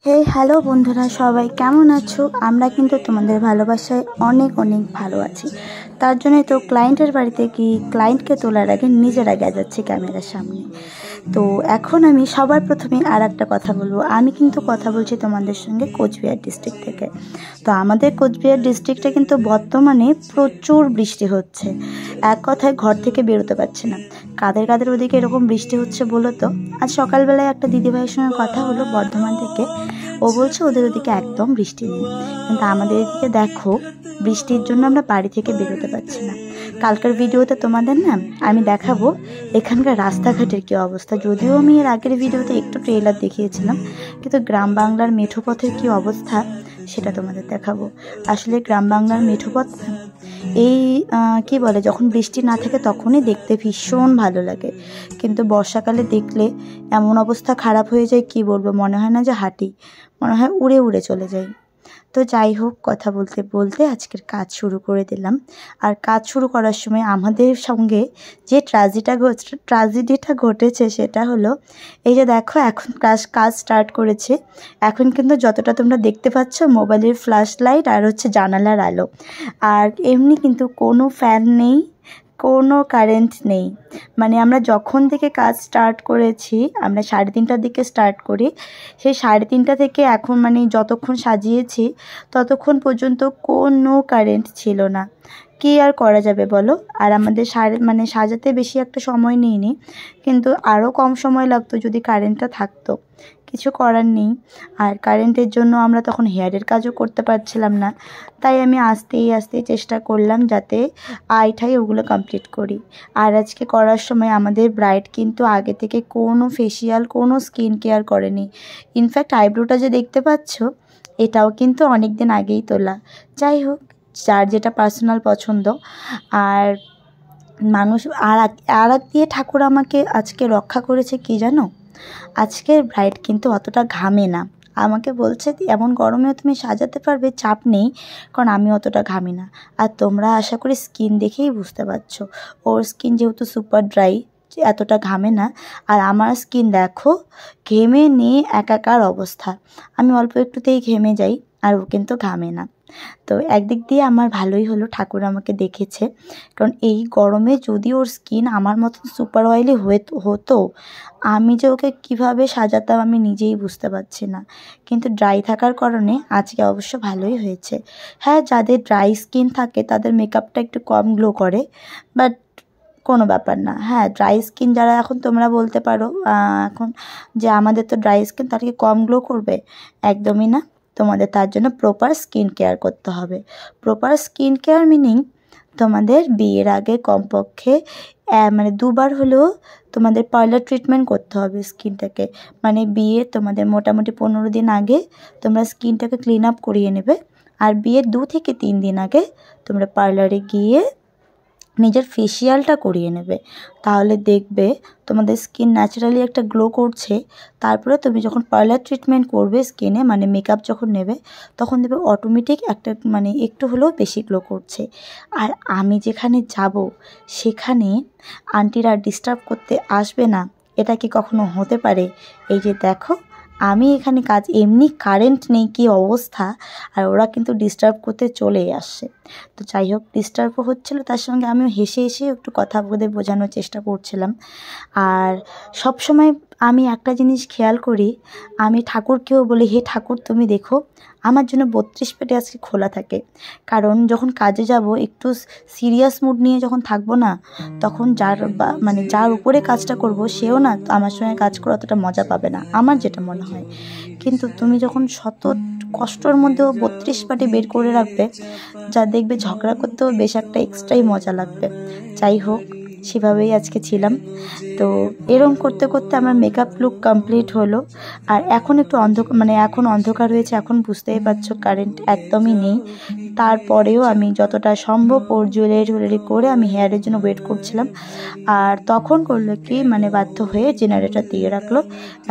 হে hello বন্ধুরা, সবাই কেমন আছো? আমরা কিন্তু তোমাদের ভালোবাসায় অনেক অনেক ভালো আছি। তার জন্যই তো ক্লায়েন্টের বাড়িতে গিয়ে ক্লায়েন্টকে তোলার আগে নিজেরা যাচ্ছি ক্যামেরার সামনে। তো এখন আমি সবার প্রথমে আর একটা কথা বলবো। আমি কিন্তু কথা বলছি তোমাদের সঙ্গে কোচবিহার ডিস্ট্রিক্ট থেকে। তো আমাদের কোচবিহার ডিস্ট্রিক্টে কিন্তু বর্তমানে প্রচুর বৃষ্টি হচ্ছে। এক কথায় ঘর থেকে বেরোতে পারছে না। কাদের কাদের ওদিকে এরকম বৃষ্টি হচ্ছে বলো তো? আজ সকালবেলায় একটা দিদিভাইয়ের সঙ্গে কথা হলো বর্ধমান থেকে। ও বলছে ওদের ওদিকে একদম বৃষ্টি নেই, কিন্তু আমাদের এদিকে দেখো বৃষ্টির জন্য আমরা বাড়ি থেকে বেরোতে পারছি না। কালকের ভিডিওতে তোমাদের না আমি দেখাবো এখানকার রাস্তাঘাটের কী অবস্থা। যদিও আমি এর আগের ভিডিওতে একটু ট্রেলার দেখিয়েছিলাম, কিন্তু গ্রাম বাংলার মেঠো পথের কী অবস্থা সেটা তোমাদের দেখাবো। আসলে গ্রাম বাংলার মেঠো পথ এই কি বলে, যখন বৃষ্টি না থাকে তখনই দেখতে ভীষণ ভালো লাগে, কিন্তু বর্ষাকালে দেখলে এমন অবস্থা খারাপ হয়ে যায়, কি বলবো, মনে হয় না যে হাঁটি, মনে হয় উড়ে উড়ে চলে যাই। তো যাই হোক, কথা বলতে বলতে আজকের কাজ শুরু করে দিলাম। আর কাজ শুরু করার সময় আমাদের সঙ্গে যে ট্র্যাজেডিটা ঘটেছে সেটা হলো, এই যে দেখো এখন কাজ স্টার্ট করেছে। এখন কিন্তু যতটা তোমরা দেখতে পাচ্ছ মোবাইলের ফ্ল্যাশ লাইট আর হচ্ছে জানালার আলো, আর এমনি কিন্তু কোনো ফ্যান নেই, কোনো কারেন্ট নেই। মানে আমরা যখন থেকে কাজ স্টার্ট করেছি, আমরা 3:30টার দিকে স্টার্ট করি, সেই 3:30টা থেকে এখন মানে যতক্ষণ সাজিয়েছি ততক্ষণ পর্যন্ত কোনো কারেন্ট ছিল না। কী আর করা যাবে বলো? আর আমাদের সাজাতে বেশি একটা সময় নিইনি, কিন্তু আরও কম সময় লাগতো যদি কারেন্টটা থাকতো। কিছু করার নেই। আর কারেন্টের জন্য আমরা তখন হেয়ারের কাজও করতে পারছিলাম না, তাই আমি আস্তে চেষ্টা করলাম যাতে আইঠাই ওগুলো কমপ্লিট করি। আর আজকে করার সময় আমাদের ব্রাইড কিন্তু আগে থেকে কোনো ফেসিয়াল, কোনো স্কিন কেয়ার করেনি। ইনফ্যাক্ট আইব্রোটা যে দেখতে পাচ্ছ এটাও কিন্তু অনেক দিন আগেই তোলা। যাই হোক, যার যেটা পার্সোনাল পছন্দ। আর মানুষ আর এক দিয়ে ঠাকুর আমাকে আজকে রক্ষা করেছে কি জানো? আজকের ব্রাইড কিন্তু অতটা ঘামে না। আমাকে বলছে এমন গরমেও তুমি সাজাতে পারবে, চাপ নেই, কারণ আমি অতটা ঘামি না। আর তোমরা আশা করি স্কিন দেখেই বুঝতে পারছো, ওর স্কিন যেহেতু সুপার ড্রাই, এতটা ঘামে না। আর আমার স্কিন দেখো, ঘেমে নিয়ে একাকার অবস্থা। আমি অল্প একটুতেই ঘেমে যাই, আর ও কিন্তু ঘামে না। তো একদিক দিয়ে আমার ভালোই হলো, ঠাকুর আমাকে দেখেছে, কারণ এই গরমে যদি ওর স্কিন আমার মতন সুপার অয়েলি হতো, আমি যে ওকে কীভাবে সাজাতাম আমি নিজেই বুঝতে পারছি না। কিন্তু ড্রাই থাকার কারণে আজকে অবশ্য ভালোই হয়েছে। হ্যাঁ, যাদের ড্রাই স্কিন থাকে তাদের মেকআপটা একটু কম গ্লো করে, বাট কোনো ব্যাপার না। হ্যাঁ, ড্রাই স্কিন যারা, এখন তোমরা বলতে পারো এখন যে আমাদের তো ড্রাই স্কিন, তার কি কম গ্লো করবে? একদমই না। তোমাদের তার জন্য প্রপার স্কিন কেয়ার করতে হবে। প্রপার স্কিন কেয়ার মিনিং তোমাদের বিয়ের আগে কমপক্ষে 2 বার হলেও তোমাদের পার্লার ট্রিটমেন্ট করতে হবে স্কিনটাকে। মানে বিয়ে তোমাদের মোটামুটি 15 দিন আগে তোমরা স্কিনটাকে ক্লিন আপ করিয়ে নেবে, আর বিয়ের 2 থেকে 3 দিন আগে তোমরা পার্লারে গিয়ে নিজের ফেসিয়ালটা করিয়ে নেবে। তাহলে দেখবে তোমাদের স্কিন ন্যাচারালি একটা গ্লো করছে। তারপরে তুমি যখন পার্লার ট্রিটমেন্ট করবে স্কিনে, মানে মেকআপ যখন নেবে, তখন দেখবে অটোমেটিক একটা একটু হলেও বেশি গ্লো করছে। আর আমি যেখানে যাব সেখানে আন্টিরা ডিস্টার্ব করতে আসবে না, এটা কি কখনো হতে পারে? এই যে দেখো, আমি এখানে কাজ, এমনি কারেন্ট নেই, কী অবস্থা, আর ওরা কিন্তু ডিস্টার্ব করতে চলেই আসছে। তো যাই হোক, ডিস্টার্বও হচ্ছিলো, তার সঙ্গে আমিও হেসে একটু কথা বলে বোঝানোর চেষ্টা করছিলাম। আর সব সময় আমি একটা জিনিস খেয়াল করি, আমি ঠাকুরকেও বলি, হে ঠাকুর তুমি দেখো আমার জন্য 32 পেটে আজকে খোলা থাকে। কারণ যখন কাজে যাব একটু সিরিয়াস মুড নিয়ে যখন থাকবো না, তখন যার উপরে কাজটা করব সেও না আমার সঙ্গে কাজ করে অতটা মজা পাবে না, আমার যেটা মনে হয়। কিন্তু তুমি যখন শত কষ্টর মধ্যেও 32 পাটে বের করে রাখবে, যা দেখবে ঝগড়া করতেও বেশ একটা এক্সট্রাই মজা লাগবে। যাই হোক, সেভাবেই আজকে ছিলাম। তো এরম করতে করতে আমার মেকআপ লুক কমপ্লিট হলো। আর এখন একটু এখন অন্ধকার হয়েছে, এখন বুঝতেই পারছো কারেন্ট একদমই নেই। তারপরেও আমি যতটা সম্ভব ওর জুয়েলারি করে আমি হেয়ারের জন্য ওয়েট করছিলাম। আর তখন করলো কি, বাধ্য হয়ে জেনারেটর দিয়ে রাখলো।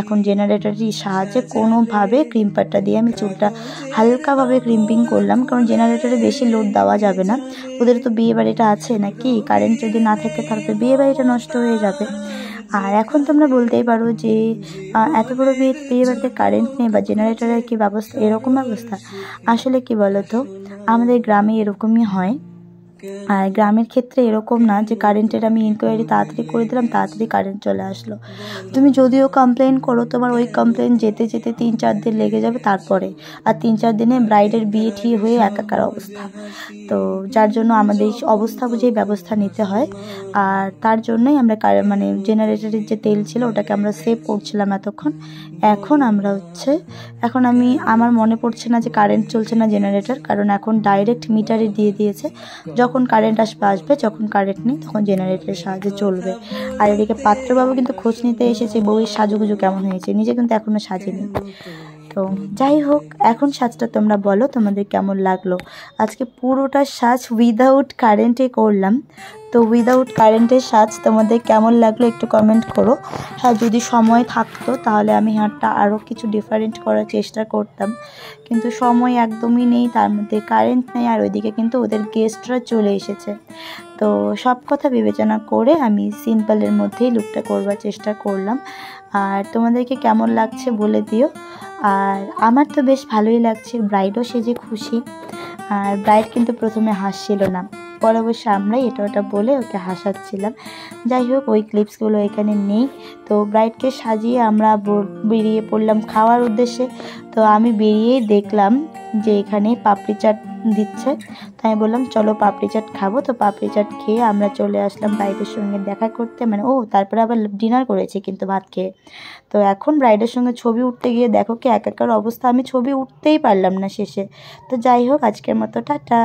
এখন জেনারেটরের সাহায্যে কোনোভাবে ক্রিম্পারটা দিয়ে আমি চুলটা হালকাভাবে ক্রিম্পিং করলাম, কারণ জেনারেটরে বেশি লোড দেওয়া যাবে না। ওদের তো বিয়ে বাড়িটা আছে নাকি, কারেন্ট যদি না থাকে তাহলে বিয়ে বাড়িটা নষ্ট হয়ে যাবে। আর এখন তোমরা বলতেই পারো যে এত বড় বিয়ে বাড়িতে কারেন্ট নেই বা জেনারেটরের কি ব্যবস্থা, এরকম ব্যবস্থা। আসলে কি বলো তো, আমাদের গ্রামে এরকমই হয়। আর গ্রামের ক্ষেত্রে এরকম না যে কারেন্টের আমি ইনকোয়ারি তাড়াতাড়ি করে দিলাম, তাড়াতাড়ি কারেন্ট চলে আসলো। তুমি যদিও কমপ্লেন করো, তোমার ওই কমপ্লেন যেতে যেতে 3-4 দিন লেগে যাবে তারপরে। আর 3-4 দিনে ব্রাইডের বিয়ে ঠিক হয়ে একাকার অবস্থা। তো যার জন্য আমাদের এই অবস্থা বুঝেই ব্যবস্থা নিতে হয়। আর তার জন্যই আমরা মানে জেনারেটরের যে তেল ছিল ওটাকে আমরা সেভ করছিলাম এতক্ষণ। এখন আমরা এখন আমার মনে পড়ছে না যে কারেন্ট চলছে না জেনারেটর, কারণ এখন ডাইরেক্ট মিটারে দিয়ে দিয়েছে। যখন কারেন্ট আসবে, যখন কারেন্ট নেই তখন জেনারেটরের সাহায্যে চলবে। আর এদিকে পাত্রবাবু কিন্তু খোঁজ নিতে এসেছে বউয়ের সাজুগুজু কেমন হয়েছে, নিজে কিন্তু এখনও সাজেনি। তো যাই হোক, এখন সাজটা তোমরা বলো তোমাদের কেমন লাগলো। আজকে পুরোটা সাজ উইদাউট কারেন্টে করলাম। তো উইদাউট কারেন্টের সাজ তোমাদের কেমন লাগলো একটু কমেন্ট করো। হ্যাঁ, যদি সময় থাকতো তাহলে আমি হারটা আরও কিছু ডিফারেন্ট করার চেষ্টা করতাম, কিন্তু সময় একদমই নেই, তার মধ্যে কারেন্ট নেই, আর ওইদিকে কিন্তু ওদের গেস্টরা চলে এসেছে। তো সব কথা বিবেচনা করে আমি সিম্পলের মধ্যেই লুকটা করবার চেষ্টা করলাম। আর তোমাদেরকে কেমন লাগছে বলে দিও। আর আমার তো বেশ ভালোই লাগছে, ব্রাইডও সেজে খুশি। আর ব্রাইড কিন্তু প্রথমে হাসছিল না, পরে অবশ্য আমরাই এটা ওটা বলে ওকে হাসাচ্ছিলাম। যাই হোক, ওই ক্লিপসগুলো এখানে নেই। তো ব্রাইডকে সাজিয়ে আমরা বেরিয়ে পড়লাম খাওয়ার উদ্দেশ্যে। তো আমি বেরিয়েই দেখলাম যে এখানে পাপড়ি চাট দিচ্ছে। তো আমি বললাম চলো পাপড়ি চাট খাবো। তো পাপড়ি চাট খেয়ে আমরা চলে আসলাম ব্রাইডের সঙ্গে দেখা করতে, মানে তারপরে আবার ডিনার করেছি কিন্তু ভাত খেয়ে। তো এখন ব্রাইডের সঙ্গে ছবি উঠতে গিয়ে দেখো কি একাকার অবস্থা, আমি ছবি উঠতেই পারলাম না শেষে। তো যাই হোক, আজকের মতো টাটা।